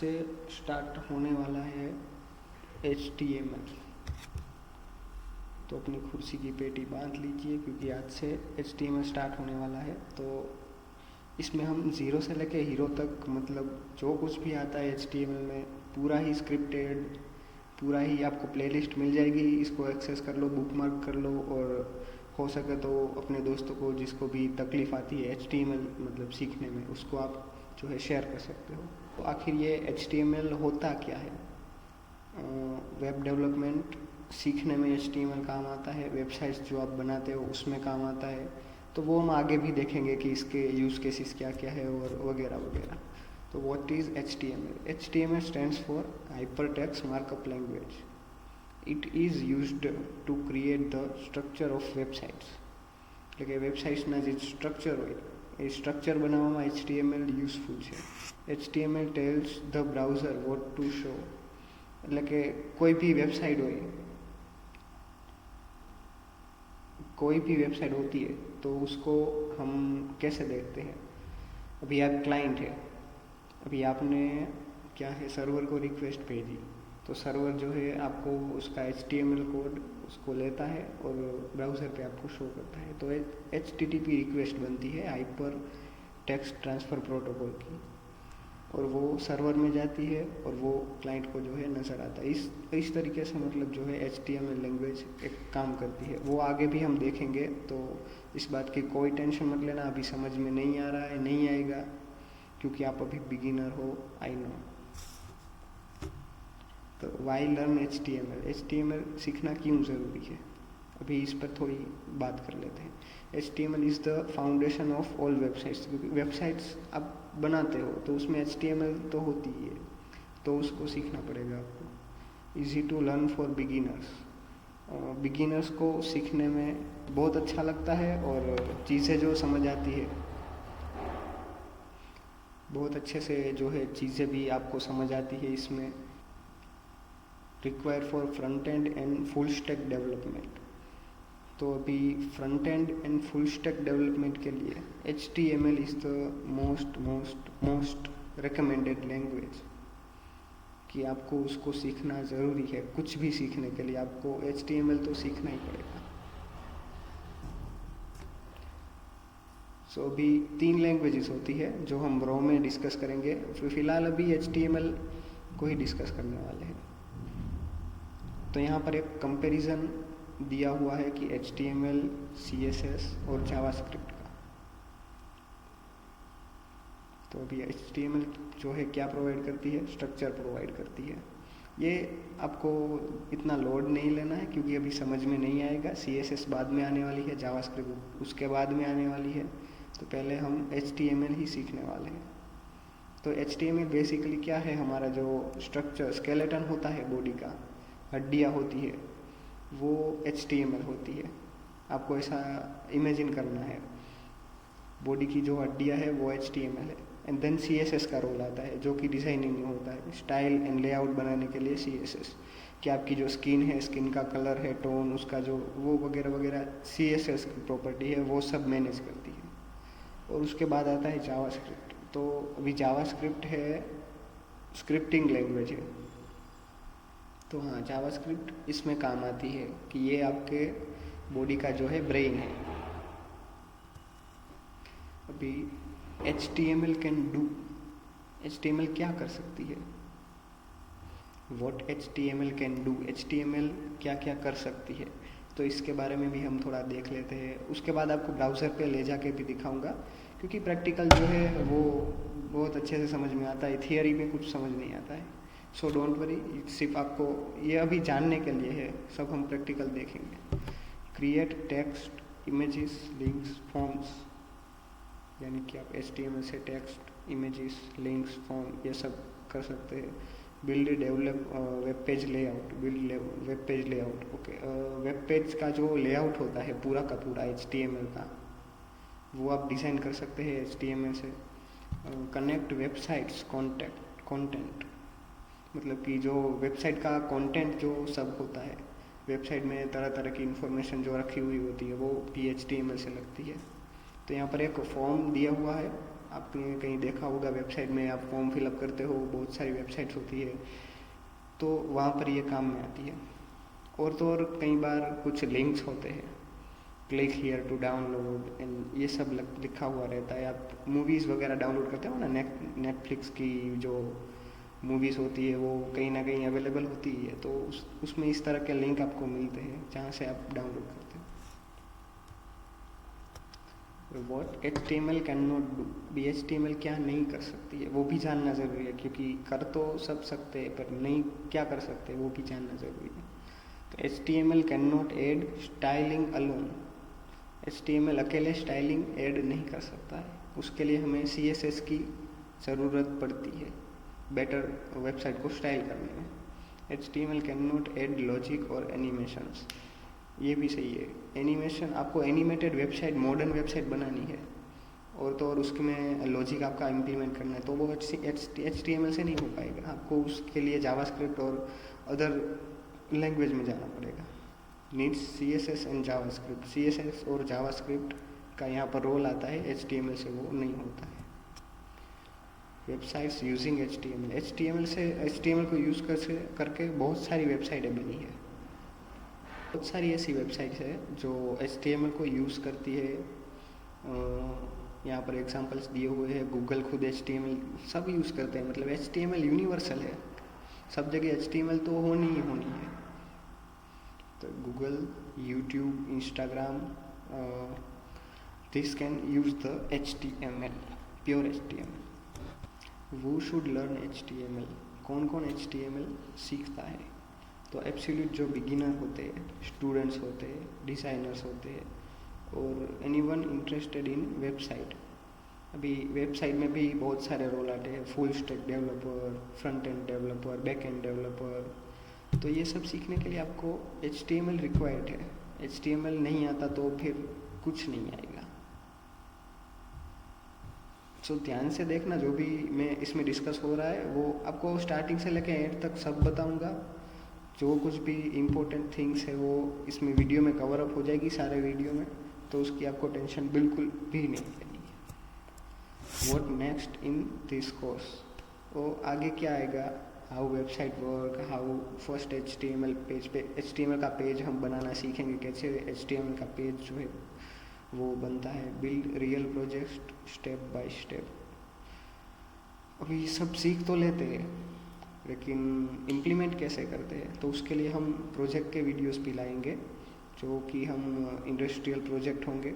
से स्टार्ट होने वाला है HTML। तो अपनी कुर्सी की पेटी बांध लीजिए क्योंकि आज से HTML स्टार्ट होने वाला है। तो इसमें हम ज़ीरो से लेके हीरो तक मतलब जो कुछ भी आता है HTML में पूरा ही स्क्रिप्टेड, पूरा ही आपको प्लेलिस्ट मिल जाएगी। इसको एक्सेस कर लो, बुकमार्क कर लो, और हो सके तो अपने दोस्तों को जिसको भी तकलीफ़ आती है HTML मतलब सीखने में, उसको आप जो है शेयर कर सकते हो। तो आखिर ये HTML होता क्या है? वेब डेवलपमेंट सीखने में HTML काम आता है, वेबसाइट्स जो आप बनाते हो उसमें काम आता है। तो वो हम आगे भी देखेंगे कि इसके यूज़ केसेस क्या क्या है और वगैरह वगैरह। तो what is HTML? HTML stands for Hypertext Markup Language. It is used to create the structure of websites. એટલે કે વેબસાઇટ્સના જે સ્ટ્રક્ચર હોય એ સ્ટ્રક્ચર બનાવવામાં HTML યુઝફુલ છે. HTML tells the browser what to show. એટલે કે कोई भी वेबसाइट होती है तो उसको हम कैसे देखते हैं? अभी आप क्लाइंट है, अभी आपने क्या है सर्वर को रिक्वेस्ट भेजी, तो सर्वर जो है आपको उसका HTML कोड उसको लेता है और ब्राउज़र पे आपको शो करता है। तो HTTP रिक्वेस्ट बनती है हाइपर टेक्स्ट ट्रांसफ़र प्रोटोकॉल की, और वो सर्वर में जाती है और वो क्लाइंट को जो है नज़र आता है। इस तरीके से मतलब जो है HTML लैंग्वेज एक काम करती है। वो आगे भी हम देखेंगे, तो इस बात की कोई टेंशन मत लेना, अभी समझ में नहीं आ रहा है, नहीं आएगा, क्योंकि आप अभी बिगिनर हो, आई नो। तो वाई लर्न HTML सीखना क्यों ज़रूरी है, अभी इस पर थोड़ी बात कर लेते हैं। HTML is the foundation of all websites, क्योंकि वेबसाइट्स आप बनाते हो तो उसमें HTML तो होती ही है, तो उसको सीखना पड़ेगा आपको। Easy to learn for beginners, beginners को सीखने में बहुत अच्छा लगता है और चीज़ें जो समझ आती है बहुत अच्छे से, जो है चीज़ें भी आपको समझ आती है इसमें। Require for front end and full stack development, तो अभी front end and full stack development के लिए HTML is the most recommended language, कि आपको उसको सीखना ज़रूरी है। कुछ भी सीखने के लिए आपको HTML तो सीखना ही पड़ेगा। सो अभी 3 लैंग्वेजेस होती है जो हम रो में डिस्कस करेंगे। फ़िलहाल अभी HTML को ही डिस्कस करने वाले हैं। तो यहाँ पर एक कंपैरिजन दिया हुआ है कि HTML, CSS और जावास्क्रिप्ट का। तो अभी HTML जो है क्या प्रोवाइड करती है? स्ट्रक्चर प्रोवाइड करती है। ये आपको इतना लोड नहीं लेना है क्योंकि अभी समझ में नहीं आएगा। CSS बाद में आने वाली है, जावास्क्रिप्ट उसके बाद में आने वाली है, तो पहले हम HTML ही सीखने वाले हैं। तो HTML बेसिकली क्या है? हमारा जो स्ट्रक्चर स्केलेटन होता है बॉडी का, हड्डियाँ होती है, वो HTML होती है। आपको ऐसा इमेजिन करना है, बॉडी की जो हड्डियाँ है वो HTML है। एंड देन CSS का रोल आता है जो कि डिज़ाइनिंग में होता है, स्टाइल एंड लेआउट बनाने के लिए CSS, कि आपकी जो स्किन है, स्किन का कलर है, टोन उसका जो वो वगैरह वगैरह CSS की प्रॉपर्टी है, वो सब मैनेज करती है। और उसके बाद आता है जावास्क्रिप्ट। तो अभी जावास्क्रिप्ट है स्क्रिप्टिंग लैंग्वेज है। तो हाँ, जावास्क्रिप्ट इसमें काम आती है कि ये आपके बॉडी का जो है ब्रेन है। अभी HTML कैन डू, HTML क्या कर सकती है? What HTML can do, HTML क्या क्या कर सकती है, तो इसके बारे में भी हम थोड़ा देख लेते हैं। उसके बाद आपको ब्राउज़र पे ले जाके भी दिखाऊंगा, क्योंकि प्रैक्टिकल जो है वो बहुत अच्छे से समझ में आता है, थियरी में कुछ समझ नहीं आता है। सो डोंट वरी, सिर्फ आपको ये अभी जानने के लिए है, सब हम प्रैक्टिकल देखेंगे। Create text, images, links, forms, यानी कि आप HTML से टेक्स्ट, इमेजेस, लिंक्स, फॉर्म ये सब कर सकते हैं। Build develop web page layout, web page layout, okay. Web page का जो लेआउट होता है पूरा का पूरा HTML का, वो आप डिज़ाइन कर सकते हैं HTML से। कनेक्ट वेबसाइट्स कंटेंट, मतलब कि जो वेबसाइट का कंटेंट जो सब होता है, वेबसाइट में तरह तरह की इन्फॉर्मेशन जो रखी हुई होती है वो भी HTML से लगती है। तो यहाँ पर एक फॉर्म दिया हुआ है आपने कहीं देखा होगा वेबसाइट में आप फॉर्म फिलअप करते हो, बहुत सारी वेबसाइट्स होती है, तो वहाँ पर ये काम में आती है। और तो और कई बार कुछ लिंक्स होते हैं, click here to download and ये सब लिखा हुआ रहता है। आप मूवीज़ वगैरह डाउनलोड करते हो ना, नेटफ्लिक्स की जो मूवीज़ होती है वो कहीं ना कहीं अवेलेबल होती है, तो उसमें इस तरह के लिंक आपको मिलते हैं जहाँ से आप डाउनलोड करते हो। What HTML can not do, HTML क्या नहीं कर सकती है वो भी जानना ज़रूरी है, क्योंकि कर तो सब सकते हैं पर नहीं क्या कर सकते वो भी जानना ज़रूरी है। तो HTML can not add styling alone, HTML अकेले स्टाइलिंग ऐड नहीं कर सकता है, उसके लिए हमें CSS की ज़रूरत पड़ती है बेटर वेबसाइट को स्टाइल करने में। HTML can not add logic और एनिमेशंस, ये भी सही है। एनिमेशन, आपको एनिमेटेड वेबसाइट, मॉडर्न वेबसाइट बनानी है और तो और उसमें लॉजिक आपका इम्प्लीमेंट करना है, तो वो HTML से नहीं हो पाएगा, आपको उसके लिए जावास्क्रिप्ट और अदर लैंग्वेज में जाना पड़ेगा। Needs CSS and JavaScript, CSS और जावास्क्रिप्ट का यहाँ पर रोल आता है, HTML से वो नहीं होता है। वेबसाइट्स यूजिंग HTML को यूज़ करके बहुत सारी वेबसाइटें बनी है, बहुत सारी ऐसी वेबसाइट्स है जो HTML को यूज़ करती है। यहाँ पर एग्जांपल्स दिए हुए हैं, गूगल खुद HTML सब यूज़ करते हैं, मतलब HTML यूनिवर्सल है, सब जगह HTML तो होनी ही होनी है। तो Google, YouTube, Instagram, this can use the HTML, pure HTML। वो शुड लर्न HTML, कौन कौन HTML सीखता है? तो एब्सोल्यूट जो बिगिनर होते हैं, स्टूडेंट्स होते हैं, डिज़ाइनर्स होते हैं और एनीवन इंटरेस्टेड इन वेबसाइट। अभी वेबसाइट में भी बहुत सारे रोल आते हैं, full stack developer, front end developer, back end developer, तो ये सब सीखने के लिए आपको HTML रिक्वायर्ड है। HTML नहीं आता तो फिर कुछ नहीं आएगा। सो ध्यान से देखना, जो भी मैं इसमें डिस्कस हो रहा है वो आपको स्टार्टिंग से लेकर एंड तक सब बताऊंगा। जो कुछ भी इम्पोर्टेंट थिंग्स है वो इसमें वीडियो में कवर अप हो जाएगी, सारे वीडियो में, तो उसकी आपको टेंशन बिल्कुल भी नहीं लेनी है। What next in this course, वो आगे क्या आएगा, how website work, how first HTML page पे HTML का पेज हम बनाना सीखेंगे, कैसे HTML का पेज जो है वो बनता है, build real project step by step. अभी सब सीख तो लेते हैं लेकिन इम्प्लीमेंट कैसे करते हैं, तो उसके लिए हम प्रोजेक्ट के वीडियोस भी लाएंगे, जो कि हम इंडस्ट्रियल प्रोजेक्ट होंगे।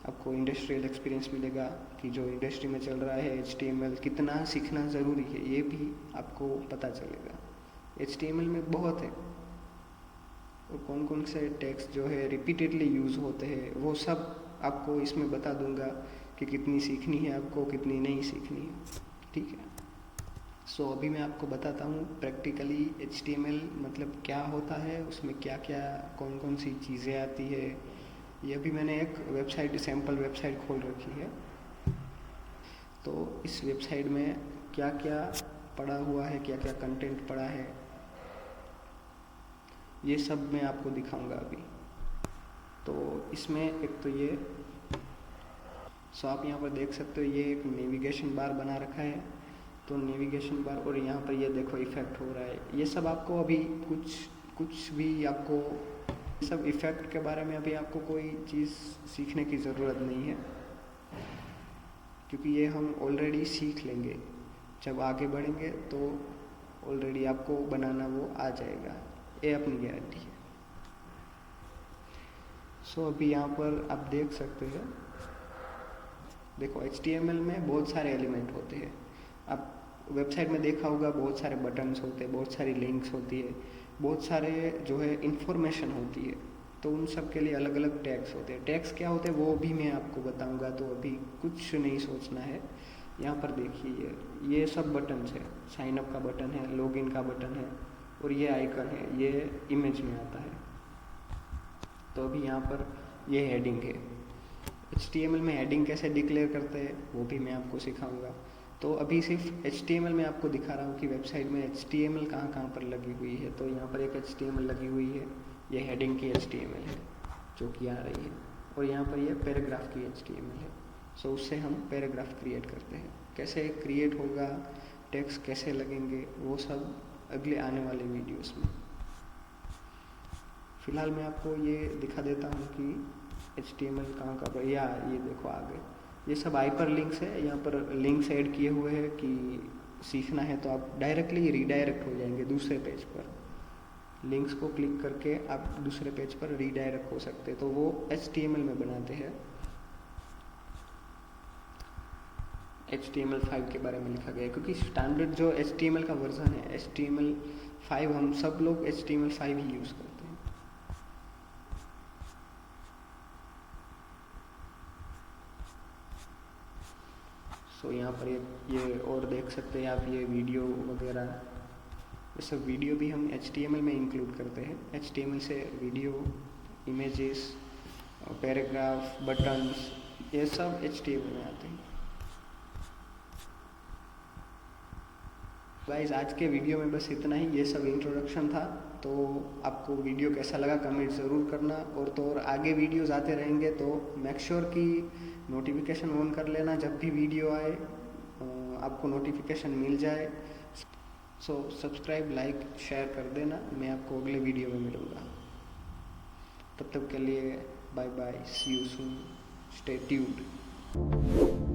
आपको इंडस्ट्रियल एक्सपीरियंस मिलेगा कि जो इंडस्ट्री में चल रहा है HTML कितना सीखना ज़रूरी है, ये भी आपको पता चलेगा। HTML में बहुत है और कौन कौन से टैग्स जो है रिपीटेडली यूज़ होते हैं वो सब आपको इसमें बता दूंगा कि कितनी सीखनी है आपको, कितनी नहीं सीखनी है, ठीक है। सो अभी मैं आपको बताता हूँ प्रैक्टिकली HTML मतलब क्या होता है, उसमें क्या क्या कौन कौन सी चीज़ें आती है। ये अभी मैंने एक वेबसाइट, सैम्पल वेबसाइट खोल रखी है, तो इस वेबसाइट में क्या क्या पड़ा हुआ है, क्या क्या कंटेंट पड़ा है, ये सब मैं आपको दिखाऊंगा अभी। तो इसमें एक तो ये आप यहाँ पर देख सकते हो, ये एक नेविगेशन बार बना रखा है, तो नेविगेशन बार, और यहाँ पर ये देखो इफेक्ट हो रहा है। ये सब आपको अभी कुछ भी आपको सब इफेक्ट के बारे में अभी आपको कोई चीज़ सीखने की ज़रूरत नहीं है, क्योंकि ये हम ऑलरेडी सीख लेंगे। जब आगे बढ़ेंगे तो ऑलरेडी आपको बनाना वो आ जाएगा, ये अपनी गारंटी है। सो अभी यहाँ पर आप देख सकते हैं, देखो HTML में बहुत सारे एलिमेंट होते हैं। आप वेबसाइट में देखा होगा बहुत सारे बटन्स होते हैं, बहुत सारी लिंक्स होती है, बहुत सारे जो है इंफॉर्मेशन होती है, तो उन सब के लिए अलग अलग टैग्स होते हैं। टैग्स क्या होते हैं वो भी मैं आपको बताऊंगा, तो अभी कुछ नहीं सोचना है। यहाँ पर देखिए ये सब बटन्स है, साइन अप का बटन है, लॉगिन का बटन है और ये आइकन है, ये इमेज में आता है। तो अभी यहाँ पर ये हेडिंग है। HTML में हेडिंग कैसे डिक्लेयर करते हैं वो भी मैं आपको सिखाऊंगा। तो अभी सिर्फ HTML में आपको दिखा रहा हूँ कि वेबसाइट में HTML कहाँ कहाँ पर लगी हुई है। तो यहाँ पर एक HTML लगी हुई है, ये हेडिंग की HTML है जो कि आ रही है, और यहाँ पर ये पैराग्राफ की HTML है। सो उससे हम पैराग्राफ क्रिएट करते हैं। कैसे क्रिएट होगा, टेक्स्ट कैसे लगेंगे, वो सब अगले आने वाले वीडियोस में। फ़िलहाल मैं आपको ये दिखा देता हूँ कि HTML कहाँ का, या ये देखो आ गए, ये सब हाइपर लिंक्स है। यहाँ पर लिंक्स ऐड किए हुए हैं कि सीखना है तो आप डायरेक्टली रीडायरेक्ट हो जाएंगे दूसरे पेज पर। लिंक्स को क्लिक करके आप दूसरे पेज पर रीडायरेक्ट हो सकते हैं, तो वो HTML में बनाते हैं। HTML5 के बारे में लिखा गया है, क्योंकि स्टैंडर्ड जो HTML का वर्जन है HTML5, हम सब लोग HTML5 ही यूज़ करते हैं। सो यहाँ पर ये और देख सकते हैं आप, ये वीडियो वगैरह, ये सब वीडियो भी हम HTML में इंक्लूड करते हैं। HTML से वीडियो, इमेजेस, पैराग्राफ, बटन्स, ये सब HTML में आते हैं। गाइस, आज के वीडियो में बस इतना ही, ये सब इंट्रोडक्शन था। तो आपको वीडियो कैसा लगा कमेंट ज़रूर करना, और तो और आगे वीडियोज़ आते रहेंगे, तो मेक श्योर कि नोटिफिकेशन ऑन कर लेना, जब भी वीडियो आए आपको नोटिफिकेशन मिल जाए। सो सब्सक्राइब, लाइक, शेयर कर देना। मैं आपको अगले वीडियो में मिलूँगा, तब तक के लिए bye bye, see you soon, stay tuned.